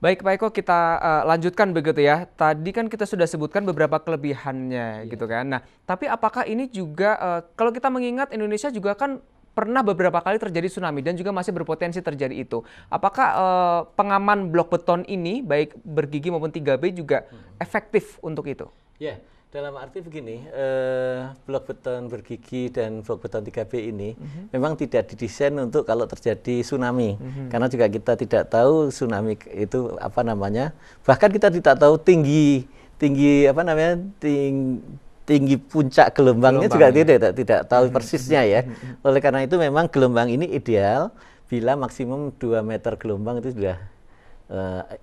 Baik Pak Eko, kita lanjutkan begitu ya. Tadi kan kita sudah sebutkan beberapa kelebihannya gitu kan. Nah, tapi apakah ini juga kalau kita mengingat Indonesia juga kan pernah beberapa kali terjadi tsunami dan juga masih berpotensi terjadi itu. Apakah pengaman blok beton ini baik bergigi maupun 3B juga efektif untuk itu? Ya, dalam arti begini, blok beton bergigi dan blok beton 3B ini memang tidak didesain untuk kalau terjadi tsunami. Karena juga kita tidak tahu tsunami itu apa namanya. Bahkan kita tidak tahu tinggi apa namanya, tinggi puncak gelombangnya juga tidak tahu persisnya ya. Oleh karena itu memang gelombang ini ideal bila maksimum 2 meter gelombang itu sudah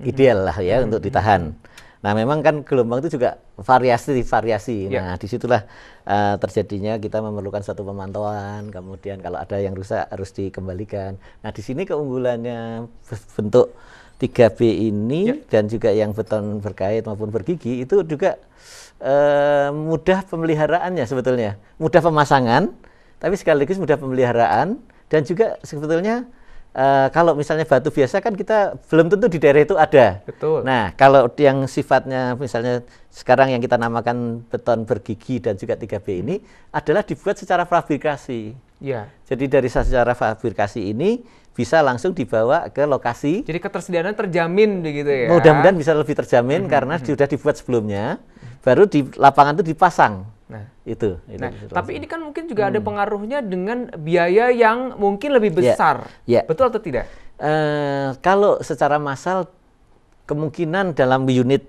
ideal lah ya untuk ditahan. Nah memang kan gelombang itu juga variasi. Nah disitulah terjadinya kita memerlukan satu pemantauan. Kemudian kalau ada yang rusak harus dikembalikan. Nah di sini keunggulannya bentuk 3B ini dan juga yang beton berkait maupun bergigi itu juga mudah pemeliharaannya sebetulnya. Mudah pemasangan, tapi sekaligus mudah pemeliharaan dan juga sebetulnya kalau misalnya batu biasa kan kita belum tentu di daerah itu ada. Betul. Nah, kalau yang sifatnya misalnya sekarang yang kita namakan beton bergigi dan juga 3B ini adalah dibuat secara fabrikasi. Ya. Jadi dari secara fabrikasi ini bisa langsung dibawa ke lokasi. Jadi ketersediaannya terjamin begitu ya. Mudah-mudahan bisa lebih terjamin karena sudah dibuat sebelumnya, baru di lapangan itu dipasang. Nah, itu tapi ini kan mungkin juga ada pengaruhnya dengan biaya yang mungkin lebih besar. Betul atau tidak? Kalau secara massal kemungkinan dalam unit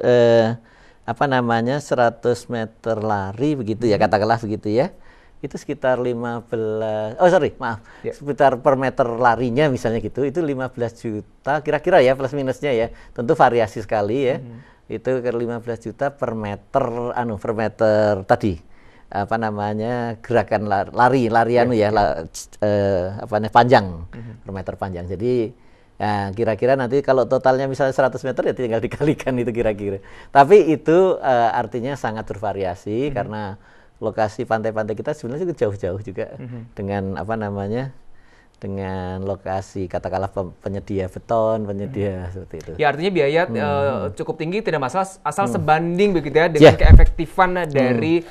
100 meter lari begitu ya, katakanlah begitu ya. Itu sekitar sekitar per meter larinya misalnya gitu, itu 15 juta kira-kira ya, plus minusnya ya. Tentu variasi sekali ya. Itu ke 15 juta per meter tadi apa namanya gerakan larian panjang per meter panjang. Jadi kira-kira nanti kalau totalnya misalnya 100 meter ya tinggal dikalikan itu kira-kira. Tapi itu artinya sangat bervariasi karena lokasi pantai-pantai kita sebenarnya jauh-jauh juga dengan dengan lokasi katakanlah penyedia beton, penyedia seperti itu. Ya artinya biaya cukup tinggi tidak masalah asal sebanding begitu ya dengan keefektifan dari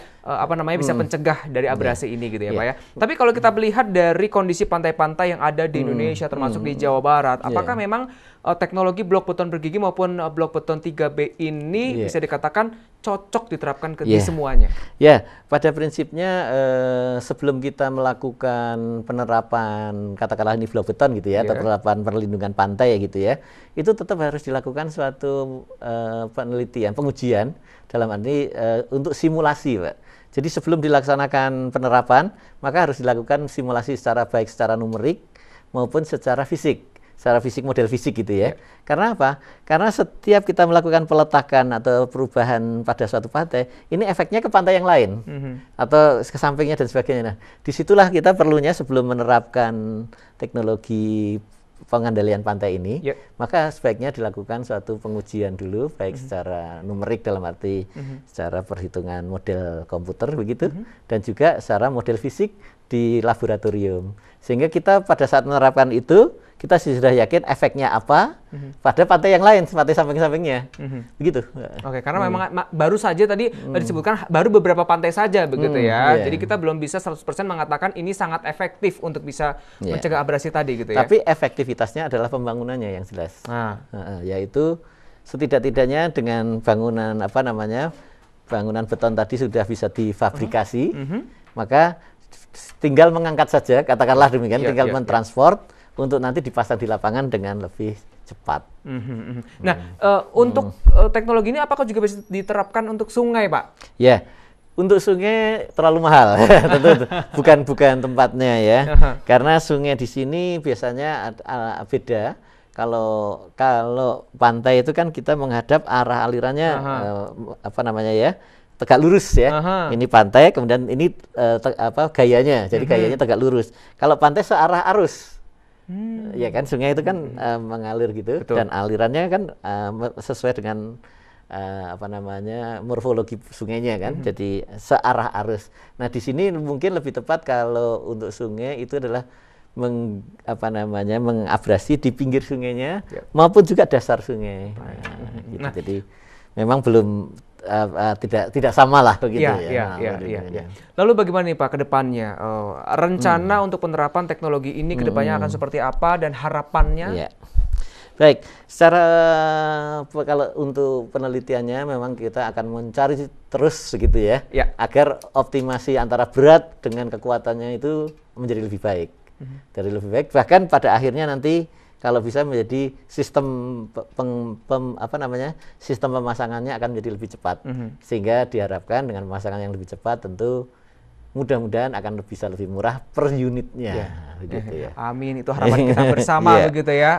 bisa pencegah dari abrasi ini gitu ya Pak ya. Tapi kalau kita melihat dari kondisi pantai-pantai yang ada di Indonesia termasuk di Jawa Barat, apakah memang teknologi blok beton bergigi maupun blok beton 3B ini bisa dikatakan cocok diterapkan di semuanya? Ya, pada prinsipnya sebelum kita melakukan penerapan katakanlah ini blok beton gitu ya, atau penerapan perlindungan pantai ya gitu ya, itu tetap harus dilakukan suatu penelitian, pengujian dalam arti untuk simulasi Pak. Jadi sebelum dilaksanakan penerapan, maka harus dilakukan simulasi baik secara numerik maupun secara fisik model fisik gitu ya. Karena apa? Karena setiap kita melakukan peletakan atau perubahan pada suatu pantai, ini efeknya ke pantai yang lain atau ke sampingnya dan sebagainya. Nah, disitulah kita perlunya sebelum menerapkan teknologi pengendalian pantai ini, maka sebaiknya dilakukan suatu pengujian dulu, baik secara numerik dalam arti secara perhitungan model komputer begitu, dan juga secara model fisik di laboratorium. Sehingga kita pada saat menerapkan itu, kita sudah yakin efeknya apa pada pantai yang lain, pantai samping-sampingnya. Begitu. Oke, karena memang baru saja tadi disebutkan baru beberapa pantai saja begitu ya. Jadi kita belum bisa 100% mengatakan ini sangat efektif untuk bisa mencegah abrasi tadi gitu ya. Tapi efektivitasnya adalah pembangunannya yang jelas. Yaitu setidak-tidaknya dengan bangunan bangunan beton tadi sudah bisa difabrikasi, maka tinggal mengangkat saja, katakanlah demikian, tinggal mentransport untuk nanti dipasang di lapangan dengan lebih cepat. Nah, untuk teknologi ini apakah juga bisa diterapkan untuk sungai, Pak? Ya, untuk sungai terlalu mahal, tentu bukan tempatnya ya. Karena sungai di sini biasanya beda. Kalau pantai itu kan kita menghadap arah alirannya tegak lurus ya. Ini pantai, kemudian ini gayanya. Jadi gayanya tegak lurus. Kalau pantai searah arus. Ya kan sungai itu kan mengalir gitu. Betul. Dan alirannya kan sesuai dengan morfologi sungainya kan. Jadi searah arus. Nah, di sini mungkin lebih tepat kalau untuk sungai itu adalah mengabrasi di pinggir sungainya maupun juga dasar sungai. Gitu. Jadi memang belum tidak sama lah begitu ya. Lalu bagaimana nih Pak ke depannya? Rencana untuk penerapan teknologi ini ke depannya akan seperti apa dan harapannya? Baik, kalau untuk penelitiannya memang kita akan mencari terus begitu ya, agar optimasi antara berat dengan kekuatannya itu menjadi lebih baik. Bahkan pada akhirnya nanti kalau bisa menjadi sistem sistem pemasangannya akan menjadi lebih cepat, sehingga diharapkan dengan pemasangan yang lebih cepat tentu mudah-mudahan akan bisa lebih murah per unitnya. Begitu ya. Amin, itu harapan kita bersama begitu ya.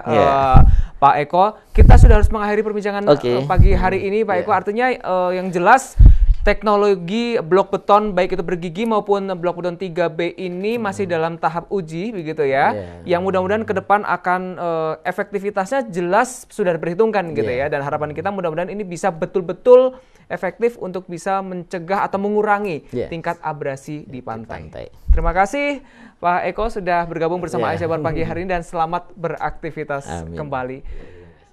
Pak Eko, kita sudah harus mengakhiri perbincangan pagi hari ini Pak Eko. Artinya yang jelas teknologi blok beton baik itu bergigi maupun blok beton 3B ini masih dalam tahap uji begitu ya. Yang mudah-mudahan ke depan akan efektivitasnya jelas sudah diperhitungkan gitu ya, dan harapan kita mudah-mudahan ini bisa betul-betul efektif untuk bisa mencegah atau mengurangi tingkat abrasi di pantai. Terima kasih Pak Eko sudah bergabung bersama Ais Jabar pagi hari ini dan selamat beraktivitas kembali.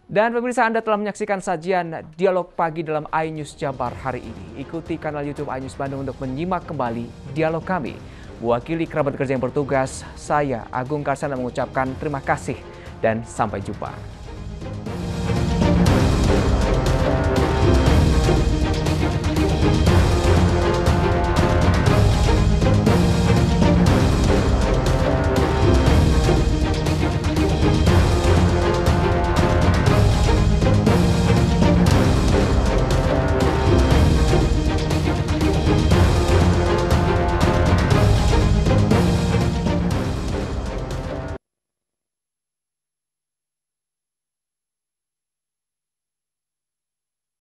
Dan pemirsa, Anda telah menyaksikan sajian Dialog Pagi dalam iNews Jabar hari ini. Ikuti kanal YouTube iNews Bandung untuk menyimak kembali dialog kami. Mewakili kerabat kerja yang bertugas, saya Agung Karsana mengucapkan terima kasih dan sampai jumpa.